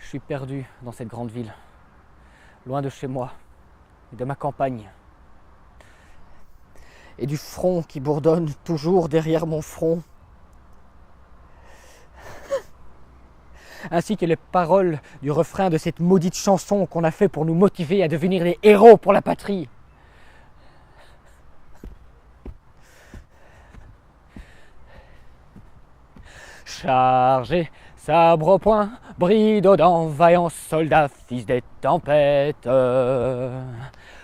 suis perdu dans cette grande ville, loin de chez moi et de ma campagne. Et du front qui bourdonne toujours derrière mon front. Ainsi que les paroles du refrain de cette maudite chanson qu'on a fait pour nous motiver à devenir des héros pour la patrie. Chargez, sabre au poing, bride aux dents, vaillants soldats, fils des tempêtes.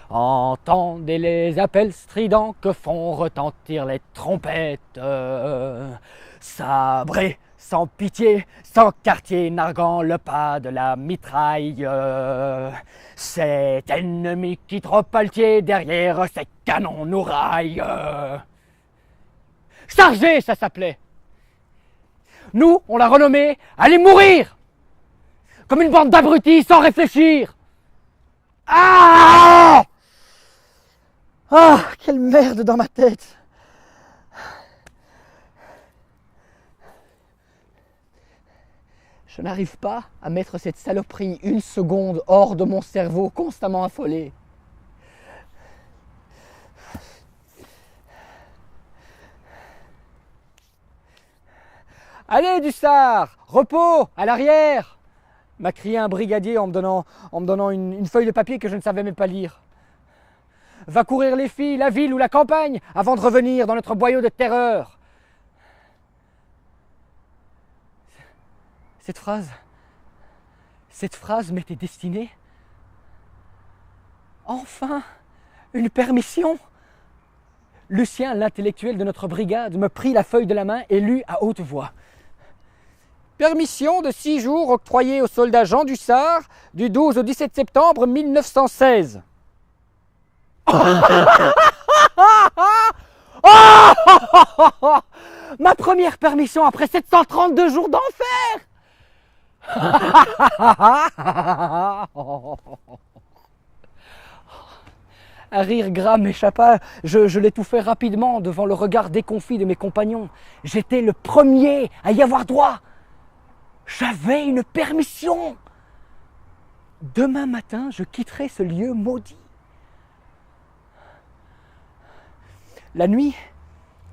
Entendez les appels stridents que font retentir les trompettes. Sabrés, sans pitié, sans quartier, narguant le pas de la mitraille. Cet ennemi qui trop altier derrière ses canons nous raille. Chargez, ça s'appelait. Nous, on l'a renommé « Allez mourir !» Comme une bande d'abrutis sans réfléchir. Ah! Ah, quelle merde dans ma tête. Je n'arrive pas à mettre cette saloperie une seconde hors de mon cerveau constamment affolé. Allez, Dussard, repos, à l'arrière, m'a crié un brigadier en me donnant une feuille de papier que je ne savais même pas lire. Va courir les filles, la ville ou la campagne, avant de revenir dans notre boyau de terreur. Cette phrase m'était destinée. Enfin, une permission. Lucien, l'intellectuel de notre brigade, me prit la feuille de la main et lut à haute voix. Permission de 6 jours octroyée au soldat Jean Dussard du 12 au 17 septembre 1916. Ma première permission après 732 jours d'enfer. Un rire gras m'échappa, je l'étouffai rapidement devant le regard déconfit de mes compagnons. J'étais le premier à y avoir droit. J'avais une permission. Demain matin, je quitterai ce lieu maudit. La nuit,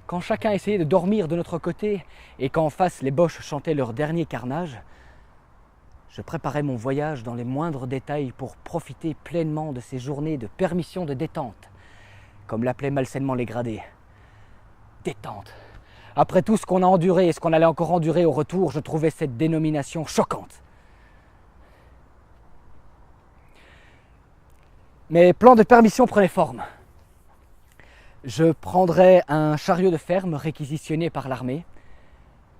quand chacun essayait de dormir de notre côté et qu'en face les Boches chantaient leur dernier carnage, je préparais mon voyage dans les moindres détails pour profiter pleinement de ces journées de permission de détente, comme l'appelaient malsainement les gradés. Détente. Après tout ce qu'on a enduré et ce qu'on allait encore endurer au retour, je trouvais cette dénomination choquante. Mes plans de permission prenaient forme. Je prendrais un chariot de ferme réquisitionné par l'armée.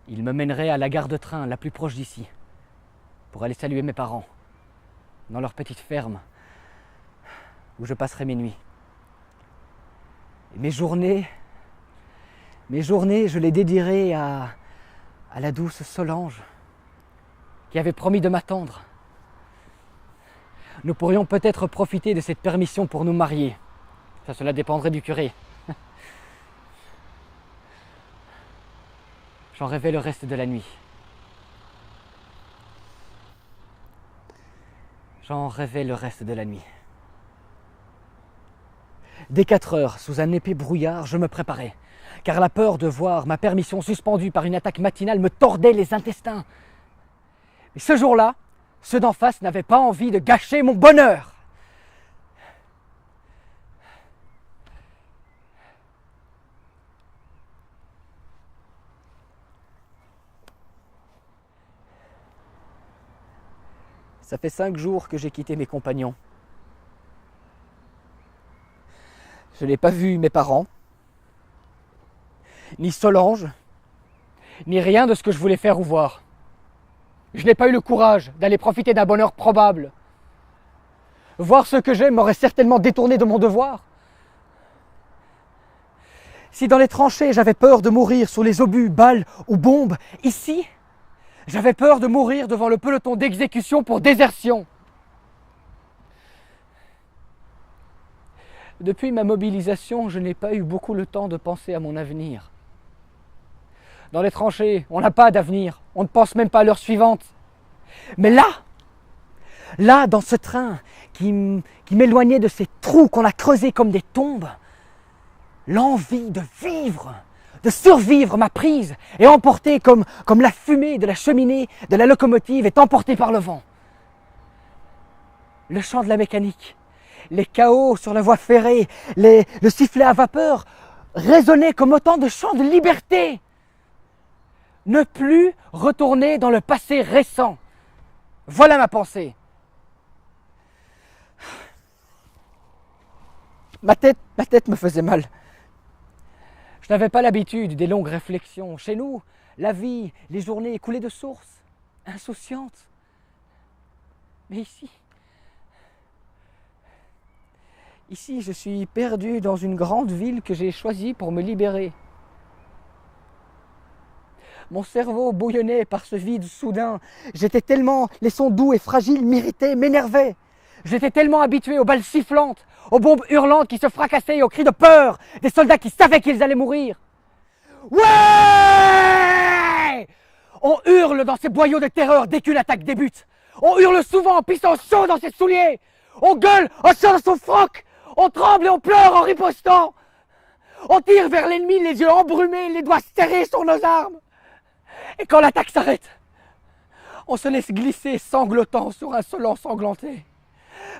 Il me mènerait à la gare de train la plus proche d'ici, pour aller saluer mes parents, dans leur petite ferme, où je passerai mes nuits. Et mes journées, je les dédierai à la douce Solange, qui avait promis de m'attendre. Nous pourrions peut-être profiter de cette permission pour nous marier. Cela dépendrait du curé. J'en rêvais le reste de la nuit. J'en rêvais le reste de la nuit. Dès 4 heures, sous un épais brouillard, je me préparais, car la peur de voir ma permission suspendue par une attaque matinale me tordait les intestins. Mais ce jour-là, ceux d'en face n'avaient pas envie de gâcher mon bonheur. Ça fait 5 jours que j'ai quitté mes compagnons. Je n'ai pas vu mes parents, ni Solange, ni rien de ce que je voulais faire ou voir. Je n'ai pas eu le courage d'aller profiter d'un bonheur probable. Voir ce que j'aime m'aurait certainement détourné de mon devoir. Si dans les tranchées j'avais peur de mourir sous les obus, balles ou bombes, ici, j'avais peur de mourir devant le peloton d'exécution pour désertion. Depuis ma mobilisation, je n'ai pas eu beaucoup le temps de penser à mon avenir. Dans les tranchées, on n'a pas d'avenir, on ne pense même pas à l'heure suivante. Mais là, Là, dans ce train qui m'éloignait de ces trous qu'on a creusés comme des tombes, l'envie de vivre, de survivre m'a prise et emportée comme la fumée de la cheminée de la locomotive est emportée par le vent. Le chant de la mécanique, les chaos sur la voie ferrée, le sifflet à vapeur résonnaient comme autant de chants de liberté. Ne plus retourner dans le passé récent. Voilà ma pensée. Ma tête me faisait mal. Je n'avais pas l'habitude des longues réflexions. Chez nous, la vie, les journées coulaient de source, insouciantes. Mais ici, je suis perdu dans une grande ville que j'ai choisie pour me libérer. Mon cerveau bouillonnait par ce vide soudain. Les sons doux et fragiles m'irritaient, m'énervaient. J'étais tellement habitué aux balles sifflantes, aux bombes hurlantes qui se fracassaient et aux cris de peur des soldats qui savaient qu'ils allaient mourir. Ouais! On hurle dans ces boyaux de terreur dès qu'une attaque débute. On hurle souvent en pissant chaud dans ses souliers. On gueule en chaud dans son froc. On tremble et on pleure en ripostant. On tire vers l'ennemi les yeux embrumés, les doigts serrés sur nos armes. Et quand l'attaque s'arrête, on se laisse glisser sanglotant sur un sol ensanglanté,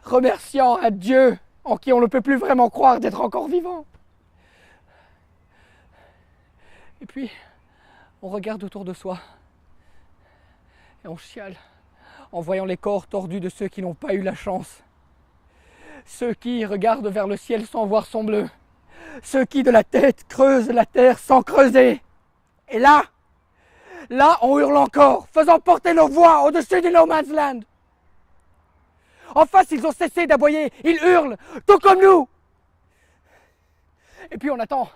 remerciant un Dieu en qui on ne peut plus vraiment croire d'être encore vivant. Et puis, on regarde autour de soi et on chiale en voyant les corps tordus de ceux qui n'ont pas eu la chance. Ceux qui regardent vers le ciel sans voir son bleu. Ceux qui de la tête creusent la terre sans creuser. Et là, on hurle encore, faisant porter nos voix au-dessus du No Man's Land. En face, ils ont cessé d'aboyer, ils hurlent, tout comme nous. Et puis on attend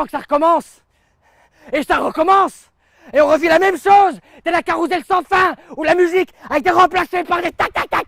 que ça recommence. Et ça recommence. Et on revit la même chose, tel un carrousel sans fin, où la musique a été remplacée par des tac tac tac